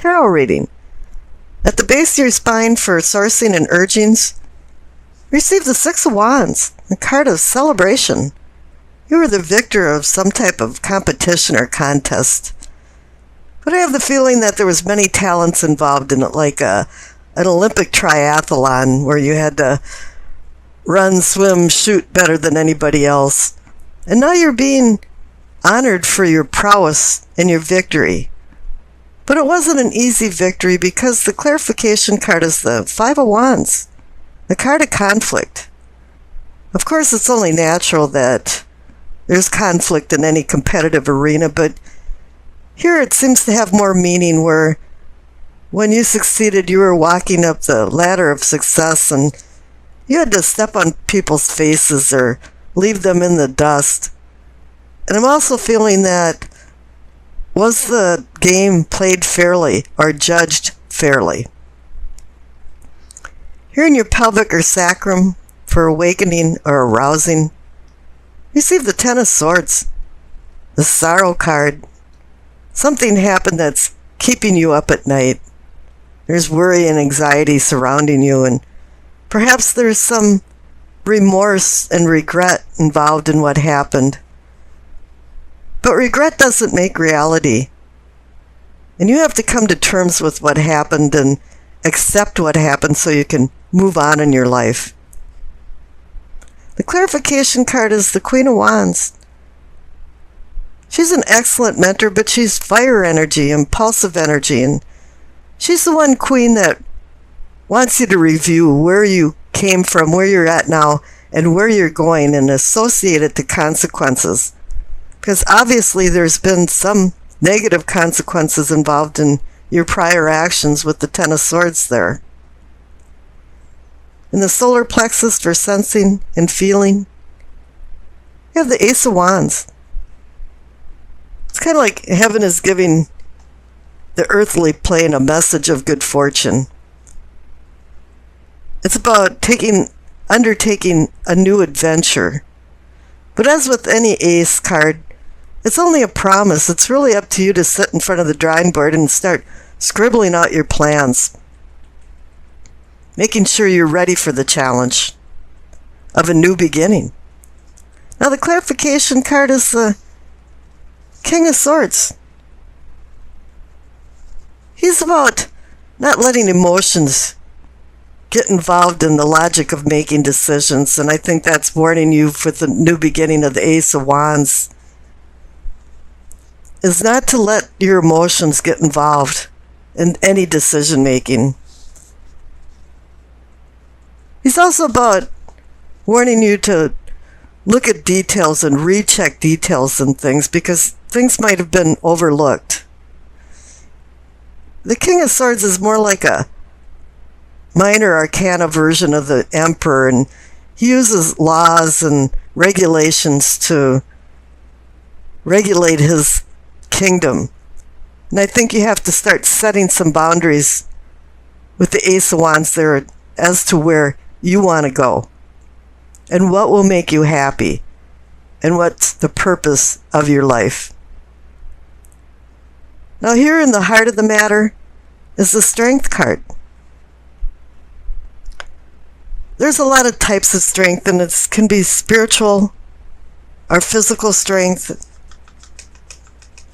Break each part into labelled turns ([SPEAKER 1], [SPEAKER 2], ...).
[SPEAKER 1] tarot reading. At the base of your spine for sourcing and urgings, receive the Six of Wands, the card of celebration. You were the victor of some type of competition or contest. But I have the feeling that there was many talents involved in it, like an Olympic triathlon where you had to run, swim, shoot better than anybody else. And now you're being honored for your prowess and your victory. But it wasn't an easy victory because the clarification card is the Five of Wands, the card of conflict. Of course, it's only natural that there's conflict in any competitive arena, but here it seems to have more meaning where when you succeeded, you were walking up the ladder of success and you had to step on people's faces or leave them in the dust. And I'm also feeling that was the game played fairly or judged fairly? Here in your pelvic or sacrum for awakening or arousing, receive the Ten of Swords, the sorrow card. Something happened that's keeping you up at night. There's worry and anxiety surrounding you, and perhaps there's some remorse and regret involved in what happened. But regret doesn't make reality. And you have to come to terms with what happened and accept what happened so you can move on in your life. The clarification card is the Queen of Wands. She's an excellent mentor, but she's fire energy, impulsive energy, and she's the one queen that wants you to review where you came from, where you're at now, and where you're going, and associate it to consequences. Because obviously there's been some negative consequences involved in your prior actions with the Ten of Swords there. In the solar plexus for sensing and feeling, you have the Ace of Wands. It's kind of like heaven is giving the earthly plane a message of good fortune. It's about undertaking a new adventure. But as with any ace card, it's only a promise. It's really up to you to sit in front of the drawing board and start scribbling out your plans, making sure you're ready for the challenge of a new beginning. Now the clarification card is the King of Swords. He's about not letting emotions get involved in the logic of making decisions, and I think that's warning you for the new beginning of the Ace of Wands, is not to let your emotions get involved in any decision making. He's also about warning you to look at details and recheck details and things because things might have been overlooked. The King of Swords is more like a minor arcana version of the Emperor, and he uses laws and regulations to regulate his kingdom. And I think you have to start setting some boundaries with the Ace of Wands there as to where you want to go and what will make you happy and what's the purpose of your life. Now here in the heart of the matter is the Strength card. There's a lot of types of strength, and it can be spiritual or physical strength.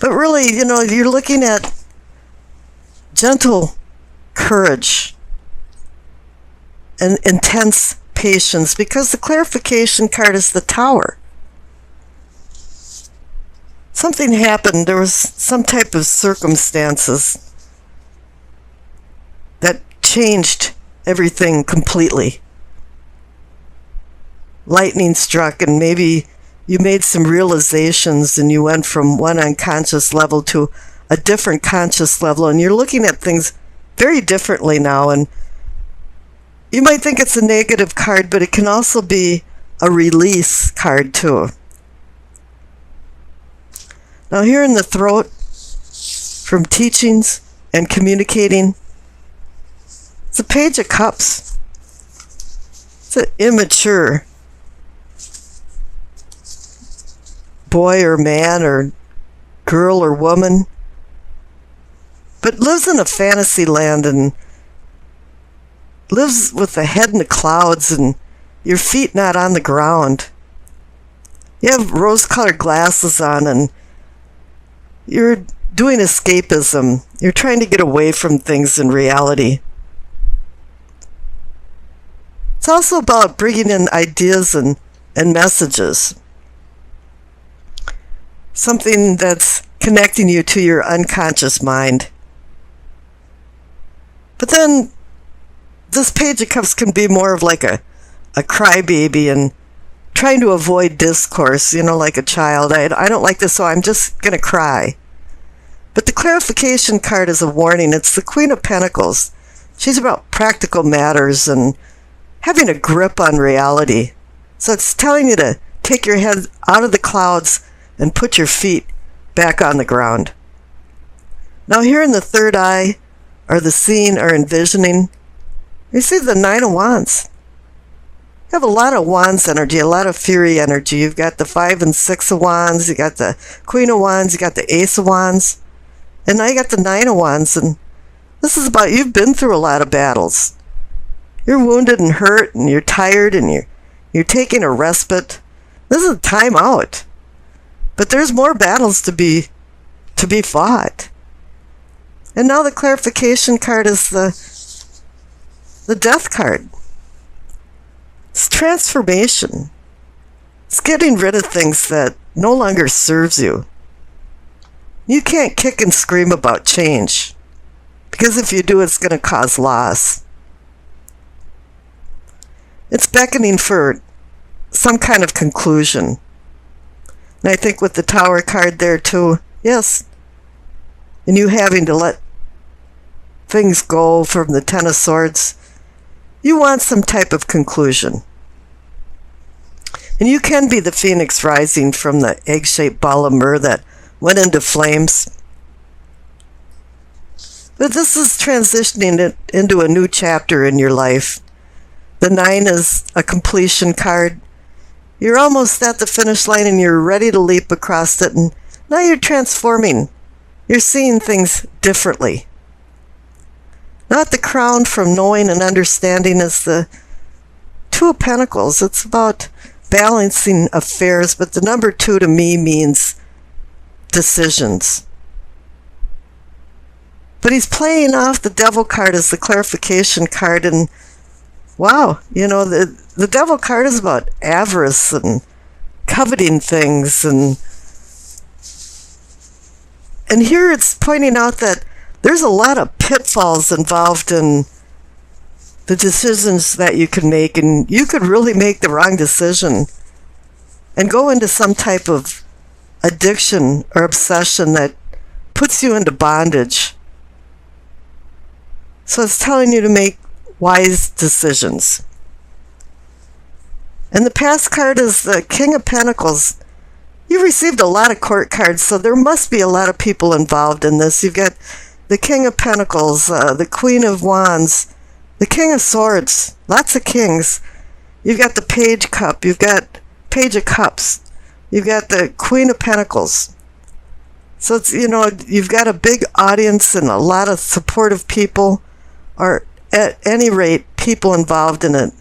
[SPEAKER 1] But really, you're looking at gentle courage and intense patience, because the clarification card is the Tower. Something happened. There was some type of circumstances that changed everything completely. Lightning struck, and maybe you made some realizations and you went from one unconscious level to a different conscious level, and you're looking at things very differently now. And you might think it's a negative card, but it can also be a release card too. Now here in the throat, from teachings and communicating, it's a Page of Cups. It's an immature boy or man or girl or woman. but lives in a fantasy land and lives with the head in the clouds and your feet not on the ground. You have rose-colored glasses on and you're doing escapism. You're trying to get away from things in reality. It's also about bringing in ideas and messages. Something that's connecting you to your unconscious mind. But then this Page of Cups can be more of like a crybaby and trying to avoid discourse, like a child. I don't like this, so I'm just going to cry. But the clarification card is a warning. It's the Queen of Pentacles. She's about practical matters and having a grip on reality. So it's telling you to take your head out of the clouds and put your feet back on the ground. Now here in the third eye, or the seeing or envisioning, you see the Nine of Wands. You have a lot of Wands energy, a lot of Fury energy. You've got the 5 and 6 of Wands, you got the Queen of Wands, you got the Ace of Wands, and now you got the Nine of Wands. And this is about you've been through a lot of battles. You're wounded and hurt, and you're tired, and you're taking a respite. This is a time out. But there's more battles to be fought. And now the clarification card is the Death card. It's transformation. It's getting rid of things that no longer serves you. You can't kick and scream about change, because if you do, it's going to cause loss. It's beckoning for some kind of conclusion. And I think with the Tower card there too, yes, and you having to let things go from the Ten of Swords, you want some type of conclusion. And you can be the phoenix rising from the egg-shaped ball of myrrh that went into flames. But this is transitioning it into a new chapter in your life. The 9 is a completion card. You're almost at the finish line and you're ready to leap across it, and now you're transforming. You're seeing things differently. Not the crown from knowing and understanding is the Two of Pentacles. It's about balancing affairs, but the number 2 to me means decisions. But he's playing off the Devil card as the clarification card, and wow, the Devil card is about avarice and coveting things, and here it's pointing out that there's a lot of pitfalls involved in the decisions that you can make, and you could really make the wrong decision and go into some type of addiction or obsession that puts you into bondage. So it's telling you to make wise decisions. And the past card is the King of Pentacles. You received a lot of court cards, so there must be a lot of people involved in this. You've got the King of Pentacles, the Queen of Wands, the King of Swords, lots of kings. You've got the Page Cup, you've got Page of Cups, you've got the Queen of Pentacles. So it's, you've got a big audience and a lot of supportive people, or at any rate, people involved in it.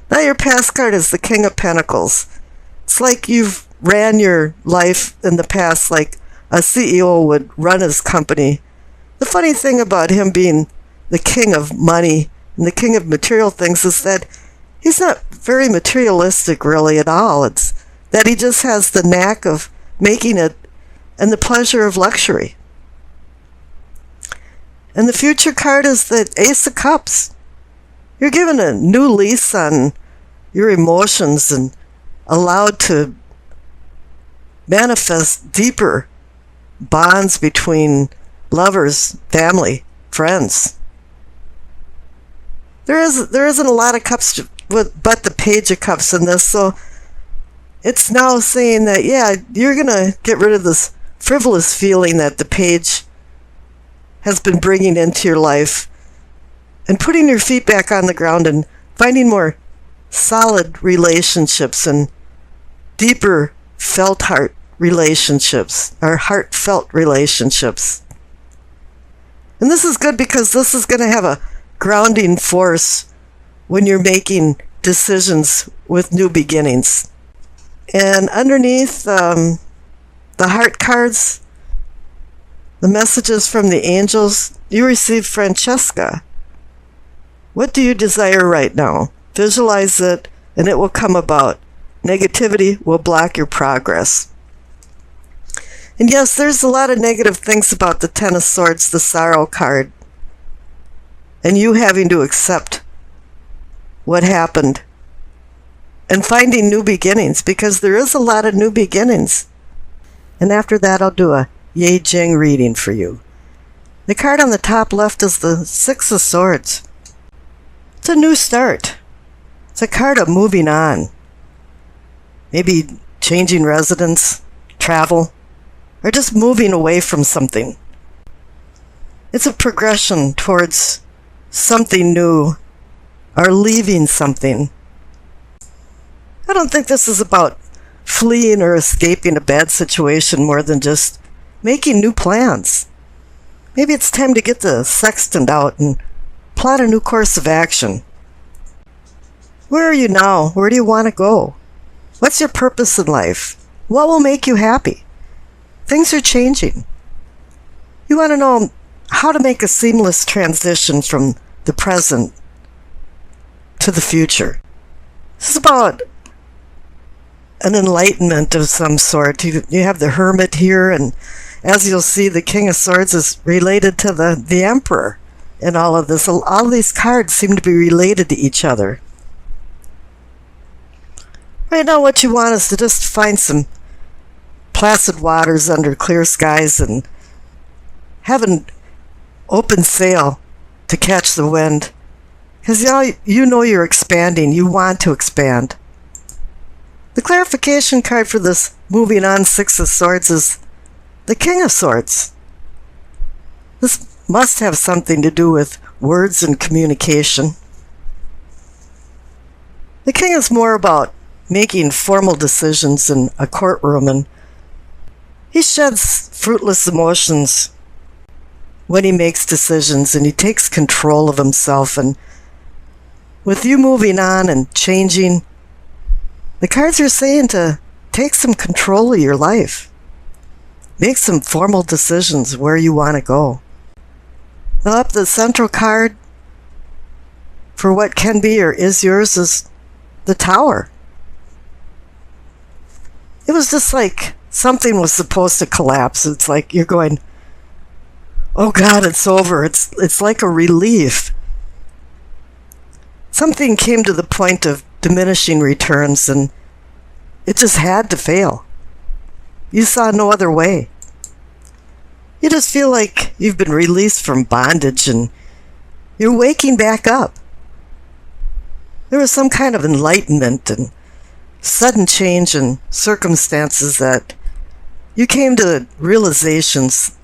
[SPEAKER 1] Now your past card is the King of Pentacles. It's like you've ran your life in the past like a CEO would run his company. The funny thing about him being the king of money and the king of material things is that he's not very materialistic really at all. It's that he just has the knack of making it and the pleasure of luxury. And the future card is the Ace of Cups. You're given a new lease on your emotions and allowed to manifest deeper bonds between lovers, family, friends. There isn't a lot of cups but the Page of Cups in this, so it's now saying that, yeah, you're going to get rid of this frivolous feeling that the Page has been bringing into your life and putting your feet back on the ground and finding more solid relationships and deeper heartfelt relationships. And this is good because this is going to have a grounding force when you're making decisions with new beginnings. And underneath the heart cards, the messages from the angels, you receive Francesca. What do you desire right now? Visualize it, and it will come about. Negativity will block your progress. And yes, there's a lot of negative things about the Ten of Swords, the Sorrow card, and you having to accept what happened and finding new beginnings, because there is a lot of new beginnings. And after that, I'll do a Yay Jing reading for you. The card on the top left is the Six of Swords. It's a new start. It's a card of moving on. Maybe changing residence, travel, or just moving away from something. It's a progression towards something new or leaving something. I don't think this is about fleeing or escaping a bad situation more than just making new plans. Maybe it's time to get the sextant out and plot a new course of action. Where are you now? Where do you want to go? What's your purpose in life? What will make you happy? Things are changing. You want to know how to make a seamless transition from the present to the future. This is about an enlightenment of some sort. You have the Hermit here, and as you'll see, the King of Swords is related to the Emperor in all of this. All these cards seem to be related to each other. Right now, what you want is to just find some placid waters under clear skies and have an open sail to catch the wind. Because you know you're expanding. You want to expand. The clarification card for this moving on Six of Swords is the King of Swords. This must have something to do with words and communication. The King is more about making formal decisions in a courtroom, and he sheds fruitless emotions when he makes decisions, and he takes control of himself. And with you moving on and changing, the cards are saying to take some control of your life. Make some formal decisions where you want to go. Now up the central card for what can be or is yours is the Tower. It was just like something was supposed to collapse. It's like you're going, oh God, it's over. It's like a relief. Something came to the point of diminishing returns, and it just had to fail. You saw no other way. You just feel like you've been released from bondage and you're waking back up. There was some kind of enlightenment and sudden change in circumstances that you came to realizations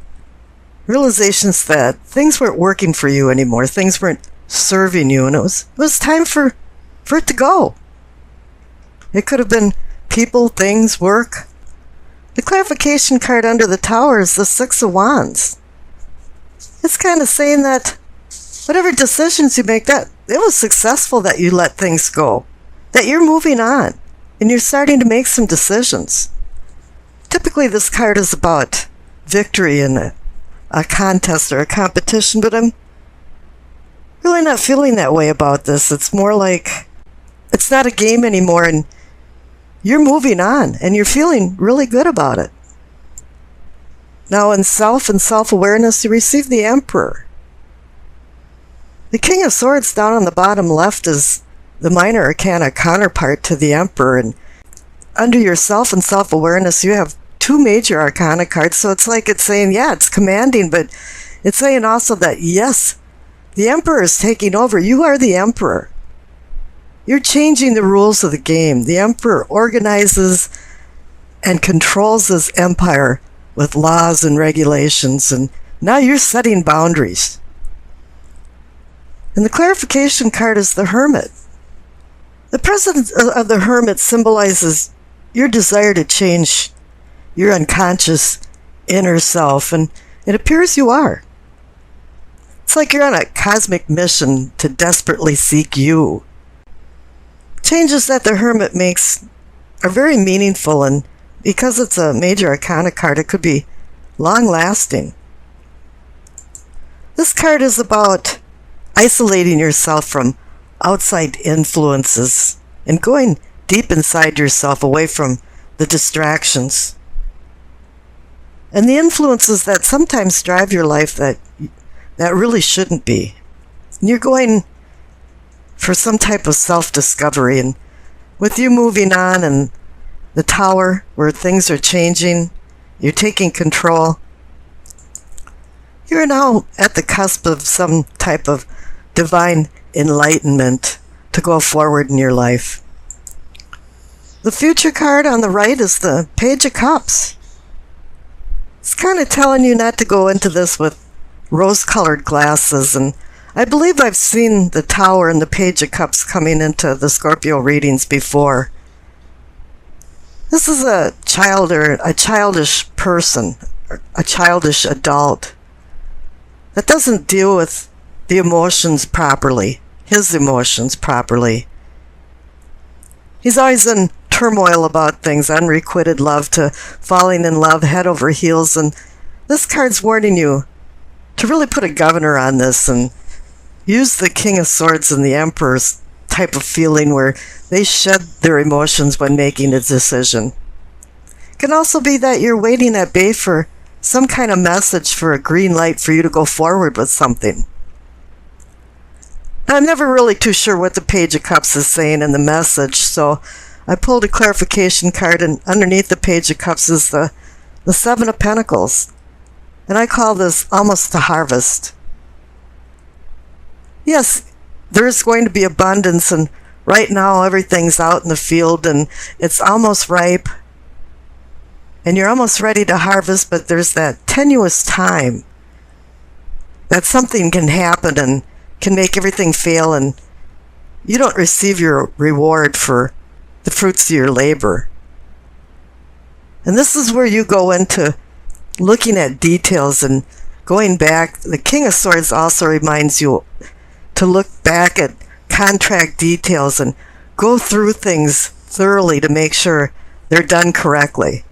[SPEAKER 1] that things weren't working for you anymore. Things weren't serving you, and it was time for it to go. It could have been people, things, work. The clarification card under the Tower is the Six of Wands. It's kind of saying that whatever decisions you make, that it was successful, that you let things go, that you're moving on, and you're starting to make some decisions. Typically, this card is about victory in a contest or a competition, but I'm really not feeling that way about this. It's more like it's not a game anymore, and you're moving on, and you're feeling really good about it. Now, in self and self-awareness, you receive the Emperor. The King of Swords down on the bottom left is the minor arcana counterpart to the Emperor, and under your self and self-awareness, you have two major arcana cards, so it's like it's saying, yeah, it's commanding, but it's saying also that, yes, the Emperor is taking over. You are the Emperor. You're changing the rules of the game. The Emperor organizes and controls his empire with laws and regulations, and now you're setting boundaries. And the clarification card is the Hermit. The presence of the Hermit symbolizes your desire to change your unconscious inner self, and it appears you are. It's like you're on a cosmic mission to desperately seek you. Changes that the Hermit makes are very meaningful, and because it's a major arcana card, it could be long-lasting. This card is about isolating yourself from outside influences and going deep inside yourself, away from the distractions and the influences that sometimes drive your life that really shouldn't be. And you're going for some type of self-discovery, and with you moving on and the Tower, where things are changing, you're taking control. You're now at the cusp of some type of divine enlightenment to go forward in your life. The future card on the right is the Page of Cups. It's kind of telling you not to go into this with rose-colored glasses, and I believe I've seen the Tower and the Page of Cups coming into the Scorpio readings before. This is a child or a childish person, or a childish adult that doesn't deal with the emotions properly, his emotions properly. He's always in turmoil about things, unrequited love to falling in love head over heels, and this card's warning you to really put a governor on this and use the King of Swords and the Emperor's type of feeling where they shed their emotions when making a decision. It can also be that you're waiting at bay for some kind of message, for a green light for you to go forward with something. I'm never really too sure what the Page of Cups is saying in the message, so I pulled a clarification card, and underneath the Page of Cups is the Seven of Pentacles. And I call this almost a harvest. Yes, there's going to be abundance, and right now everything's out in the field and it's almost ripe. And you're almost ready to harvest, but there's that tenuous time that something can happen and can make everything fail, and you don't receive your reward for the fruits of your labor. And this is where you go into looking at details and going back. The King of Swords also reminds you to look back at contract details and go through things thoroughly to make sure they're done correctly.